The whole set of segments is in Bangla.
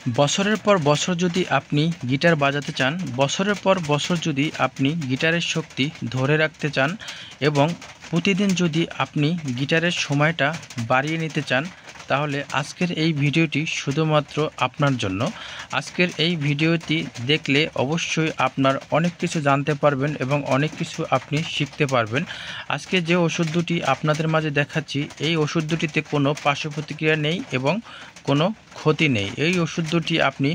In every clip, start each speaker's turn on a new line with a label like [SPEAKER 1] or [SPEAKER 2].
[SPEAKER 1] বছরের পর বছর যদি আপনি গিটার বাজাতে চান, বছরের পর বছর যদি আপনি গিটারের শক্তি ধরে রাখতে চান এবং প্রতিদিন যদি আপনি গিটারের সময়টা বাড়িয়ে নিতে চান, তাহলে আজকের এই ভিডিওটি শুধুমাত্র আপনার জন্য। আজকের এই ভিডিওটি দেখলে অবশ্যই আপনার অনেক কিছু জানতে পারবেন এবং অনেক কিছু আপনি শিখতে পারবেন। আজকে যে ওষুধ দুটি আপনাদের মাঝে দেখাচ্ছি, এই ওষুধ দুটিতে কোনো পার্শ্ব প্রতিক্রিয়া নেই এবং কোনো ক্ষতি নেই। এই ওষুধ দুটি আপনি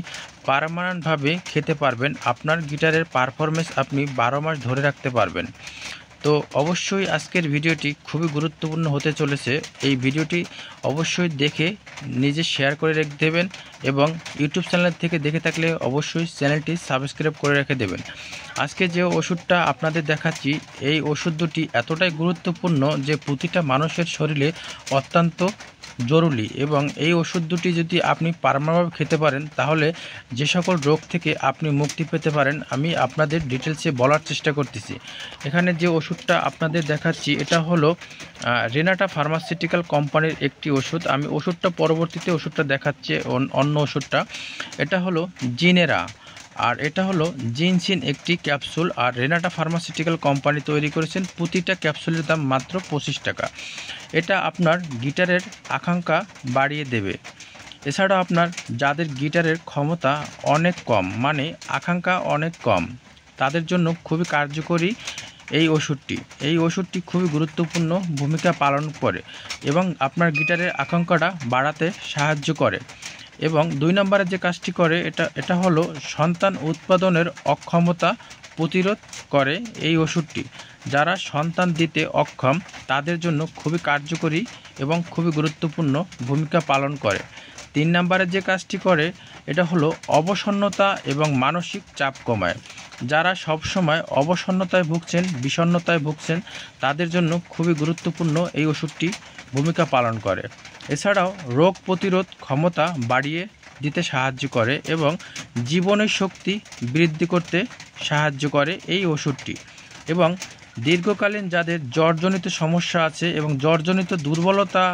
[SPEAKER 1] পার্মানেন্টভাবে খেতে পারবেন। আপনার গিটারের পারফরমেন্স আপনি 12 মাস ধরে রাখতে পারবেন। তো অবশ্যই আজকের ভিডিওটি খুবই গুরুত্বপূর্ণ হতে চলেছে। এই ভিডিওটি অবশ্যই দেখে নিজে শেয়ার করে রেখে দেবেন এবং ইউটিউব চ্যানেল থেকে দেখে থাকলে অবশ্যই চ্যানেলটি সাবস্ক্রাইব করে রেখে দেবেন। আজকে যে ওষুধটা আপনাদের দেখাচ্ছি, এই ওষুধ দুটি এতটাই গুরুত্বপূর্ণ যে প্রতিটা মানুষের শরীরে অত্যন্ত জরুরি এবং এই ওষুধ দুটি যদি আপনি পারমানেন্টভাবে খেতে পারেন, তাহলে যে সকল রোগ থেকে আপনি মুক্তি পেতে পারেন আমি আপনাদের ডিটেলসে বলার চেষ্টা করতেছি। এখানে যে ওষুধটা আপনাদের দেখাচ্ছি, এটা হলো রেনাটা ফার্মাসিউটিক্যাল কোম্পানির একটি ওষুধ। আমি ওষুধটা পরবর্তীতে ওষুধটা দেখাচ্ছি অন্য ওষুধটা। এটা হলো জিনেরা আর এটা হলো জিনসিন একটি ক্যাপসুল। আর রেনাটা ফার্মাসিউটিক্যাল কোম্পানি তৈরি করেছেন। প্রতিটা ক্যাপসুলের দাম মাত্র 25 টাকা। এটা আপনার গিটারের আকাঙ্ক্ষা বাড়িয়ে দেবে। এছাড়াও আপনার যাদের গিটারের ক্ষমতা অনেক কম, মানে আকাঙ্ক্ষা অনেক কম, তাদের জন্য খুবই কার্যকরী এই ওষুধটি খুবই গুরুত্বপূর্ণ ভূমিকা পালন করে এবং আপনার গিটারের আকাঙ্ক্ষাটা বাড়াতে সাহায্য করে। এবং 2 নম্বরে যে কাজটি করে এটা হলো সন্তান উৎপাদনের অক্ষমতা প্রতিরোধ করে। এই ওষুধটি যারা সন্তান দিতে অক্ষম তাদের জন্য খুবই কার্যকরী এবং খুবই গুরুত্বপূর্ণ ভূমিকা পালন করে। 3 নম্বরে যে কাজটি করে এটা হলো অবসন্নতা এবং মানসিক চাপ কমায়। যারা সবসময় অবসন্নতায় ভুগছেন, বিষণ্ণতায় ভুগছেন, তাদের জন্য খুবই গুরুত্বপূর্ণ এই ওষুধটি ভূমিকা পালন করে। এছাড়াও রোগ প্রতিরোধ ক্ষমতা বাড়িয়ে দিতে সাহায্য করে এবং জীবনের শক্তি বৃদ্ধি করতে সাহায্য করে এই ওষুধটি। এবং দীর্ঘকালীন যাদের জ্বরজনিত সমস্যা আছে এবং জ্বরজনিত দুর্বলতা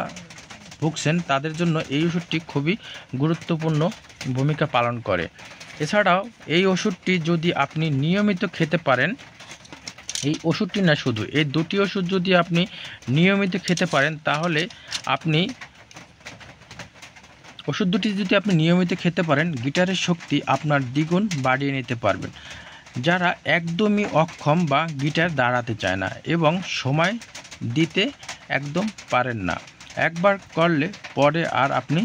[SPEAKER 1] ভুগছেন, তাদের জন্য এই ওষুধটি খুবই গুরুত্বপূর্ণ ভূমিকা পালন করে। এছাড়াও এই ওষুধটি যদি আপনি নিয়মিত খেতে পারেন, এই ওষুধটি না শুধু, এই দুটি ওষুধ যদি আপনি নিয়মিত খেতে পারেন, তাহলে আপনি ওষুধ দুটি যদি আপনি নিয়মিত খেতে পারেন, গিটারের শক্তি আপনার দ্বিগুণ বাড়িয়ে নিতে পারবেন। যারা একদমই অক্ষম বা গিটার দাঁড়াতে চায় না এবং সময় দিতে একদম পারেন না, একবার করলে পরে আর আপনি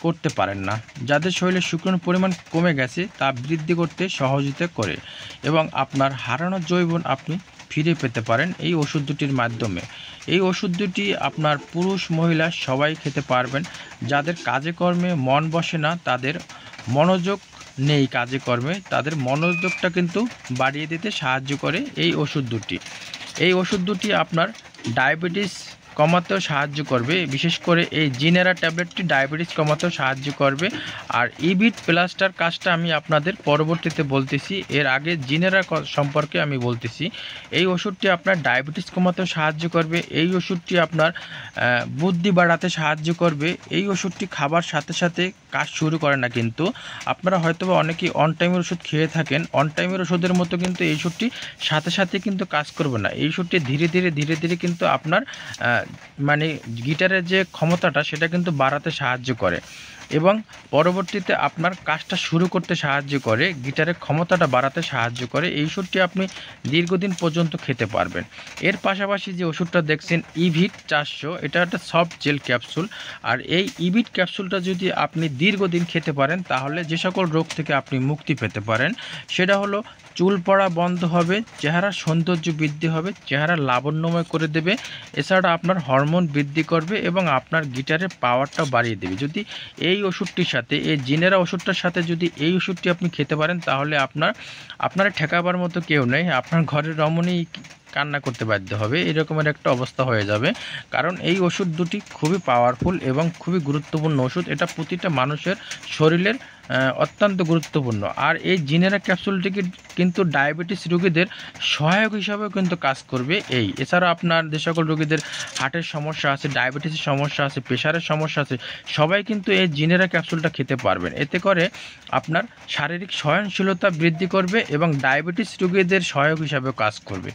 [SPEAKER 1] করতে পারেন না, যাদের শরীরে শুক্রাণুর পরিমাণ কমে গেছে তা বৃদ্ধি করতে সহযোগিতা করে এবং আপনার হারানো যৌবন আপনি ফিরে পেতে পারেন এই ওষুধ দুটির মাধ্যমে। এই ওষুধ দুটি আপনার পুরুষ মহিলা সবাই খেতে পারবেন। যাদের কাজে কর্মে মন বসে না, তাদের মনোযোগ নেই কাজে কর্মে, তাদের মনোযোগটা কিন্তু বাড়িয়ে দিতে সাহায্য করে এই ওষুধ দুটি। এই ওষুধ দুটি আপনার ডায়াবেটিস কমাতেও সাহায্য করবে। বিশেষ করে এই জিনেরা ট্যাবলেটটি ডায়াবেটিস কমাতেও সাহায্য করবে। আর ইবিট প্লাস্টার কাজটা আমি আপনাদের পরবর্তীতে বলতেছি, এর আগে জিনেরা সম্পর্কে আমি বলতেছি। এই ওষুধটি আপনার ডায়াবেটিস কমাতেও সাহায্য করবে। এই ওষুধটি আপনার বুদ্ধি বাড়াতে সাহায্য করবে। এই ওষুধটি খাবার সাথে সাথে কাজ শুরু করে না, কিন্তু আপনারা হয়তো অনেকেই অন টাইমের ওষুধ খেয়ে থাকেন। অন টাইমের ওষুধের মতো কিন্তু এই ওষুধটি সাথে সাথে কিন্তু কাজ করবে না। এই ওষুধটি ধীরে ধীরে কিন্তু আপনার মানে গিটারের যে ক্ষমতাটা সেটা কিন্তু বাড়াতে সাহায্য করে এবং পরবর্তীতে আপনার কাজটা শুরু করতে সাহায্য করে, গিটারের ক্ষমতাটা বাড়াতে সাহায্য করে। এই ওষুধটি আপনি দীর্ঘদিন পর্যন্ত খেতে পারবেন। এর পাশাপাশি যে ওষুধটা দেখছেন ইভিট 400, এটা একটা সফট জেল ক্যাপসুল। আর এই ইভিট ক্যাপসুলটা যদি আপনি দীর্ঘদিন খেতে পারেন, তাহলে যে সকল রোগ থেকে আপনি মুক্তি পেতে পারেন সেটা হলো চুল পড়া বন্ধ হবে, চেহারার সৌন্দর্য বৃদ্ধি হবে, চেহারা লাবণ্যময় করে দেবে। এছাড়া আপনার হরমোন বৃদ্ধি করবে এবং আপনার গিটারের পাওয়ারটাও বাড়িয়ে দেবে। যদি এই ওষুধটির সাথে, এই জিনেরা ওষুধটার সাথে যদি এই ওষুধটি আপনি খেতে পারেন, তাহলে আপনার ঠেকাবার মতো কেউ নেই। আপনার ঘরের রমণী কান্না করতে বাধ্য হবে, এরকমের একটা অবস্থা হয়ে যাবে। কারণ এই ওষুধ দুটি খুবই পাওয়ারফুল এবং খুবই গুরুত্বপূর্ণ ওষুধ, এটা প্রতিটা মানুষের শরীরের অত্যন্ত গুরুত্বপূর্ণ। আর এই জিনেরা ক্যাপসুলটি কিন্তু ডায়াবেটিস রোগীদের সহায়ক হিসাবেও কিন্তু কাজ করবে। এছাড়া আপনার যে সকল রোগীদের হার্টের সমস্যা আছে, ডায়াবেটিসের সমস্যা আছে, প্রেশারের সমস্যা আছে, সবাই কিন্তু এই জিনেরা ক্যাপসুলটা খেতে পারবেন। এতে করে আপনার শারীরিক সহনশীলতা বৃদ্ধি করবে এবং ডায়াবেটিস রোগীদের সহায়ক হিসাবেও কাজ করবে।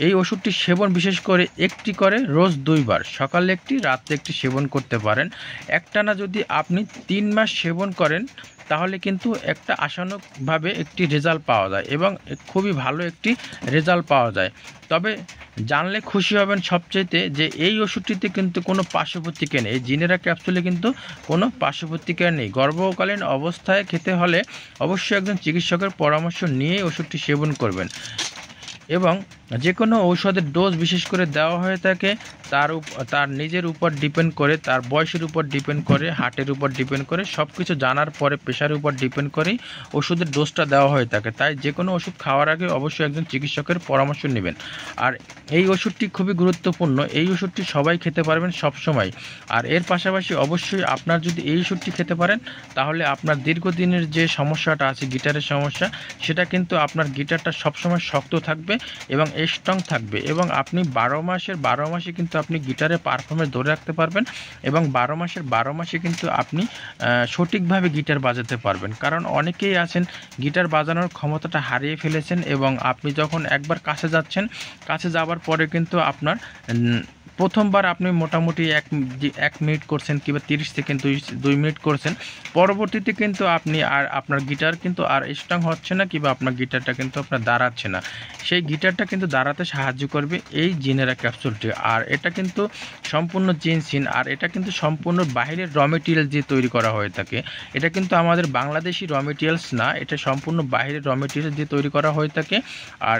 [SPEAKER 1] এই ওষুধটি সেবন বিশেষ করে একটি করে রোজ 2 বার, সকালে একটি, রাতে একটি সেবন করতে পারেন। একটানা যদি আপনি 3 মাস সেবন করেন তাহলে কিন্তু একটা আশানুরূপভাবে একটি রেজাল্ট পাওয়া যায় এবং খুবই ভালো একটি রেজাল্ট পাওয়া যায়। তবে জানলে খুশি হবেন সবচাইতে যে এই ওষুধটিতে কিন্তু কোনো পার্শ্বপ্রতিক্রিয়া নেই। এই জিনেরা ক্যাপসুলে কিন্তু কোনো পার্শ্বপ্রতিক্রিয়া নেই। গর্ভকালীন অবস্থায় খেতে হলে অবশ্যই একজন চিকিৎসকের পরামর্শ নিয়ে ওষুধটি সেবন করবেন। এবং যে কোনো ঔষধের ডোজ বিশেষ করে দেওয়া হয়ে থাকে তার নিজের উপর ডিপেন্ড করে, তার বয়সের উপর ডিপেন্ড করে, হার্টের উপর ডিপেন্ড করে, সব কিছু জানার পরে প্রেশারের উপর ডিপেন্ড করেই ওষুধের ডোজটা দেওয়া হয়ে থাকে। তাই যে কোনো ওষুধ খাওয়ার আগে অবশ্যই একজন চিকিৎসকের পরামর্শ নেবেন। আর এই ওষুধটি খুবই গুরুত্বপূর্ণ, এই ওষুধটি সবাই খেতে পারবেন সব সময়। আর এর পাশাপাশি অবশ্যই আপনার যদি এই ওষুধটি খেতে পারেন তাহলে আপনার দীর্ঘদিনের যে সমস্যাটা আছে গিটারের সমস্যা, সেটা কিন্তু আপনার গিটারটা সবসময় শক্ত থাকবে এবং স্ট্রং থাকবে এবং আপনি 12 মাসে কিন্তু আপনি গিটারে পারফরমেন্স ধরে রাখতে পারবেন এবং 12 মাসের 12 মাসে কিন্তু আপনি সঠিকভাবে গিটার বাজাতে পারবেন। কারণ অনেকেই আছেন গিটার বাজানোর ক্ষমতাটা হারিয়ে ফেলেছেন এবং আপনি যখন একবার কাছে যাচ্ছেন, কাছে যাওয়ার পরে কিন্তু আপনার প্রথমবার আপনি মোটামুটি 1 মিনিট করছেন কিংবা 30 সেকেন্ড 2 মিনিট করছেন, পরবর্তীতে কিন্তু আপনি আর আপনার গিটার কিন্তু আর স্ট্রং হচ্ছে না কিংবা আপনার গিটারটা কিন্তু আপনার দাঁড়াচ্ছে না। সেই গিটারটা কিন্তু দাঁড়াতে সাহায্য করবে এই জিনেরা ক্যাপসুলটি। আর এটা কিন্তু সম্পূর্ণ জিনসিন, আর এটা কিন্তু সম্পূর্ণ বাইরের র মেটেরিয়াল দিয়ে তৈরি করা হয়ে থাকে। এটা কিন্তু আমাদের বাংলাদেশি র মেটেরিয়ালস না, এটা সম্পূর্ণ বাইরের র মেটেরিয়াল দিয়ে তৈরি করা হয়ে থাকে। আর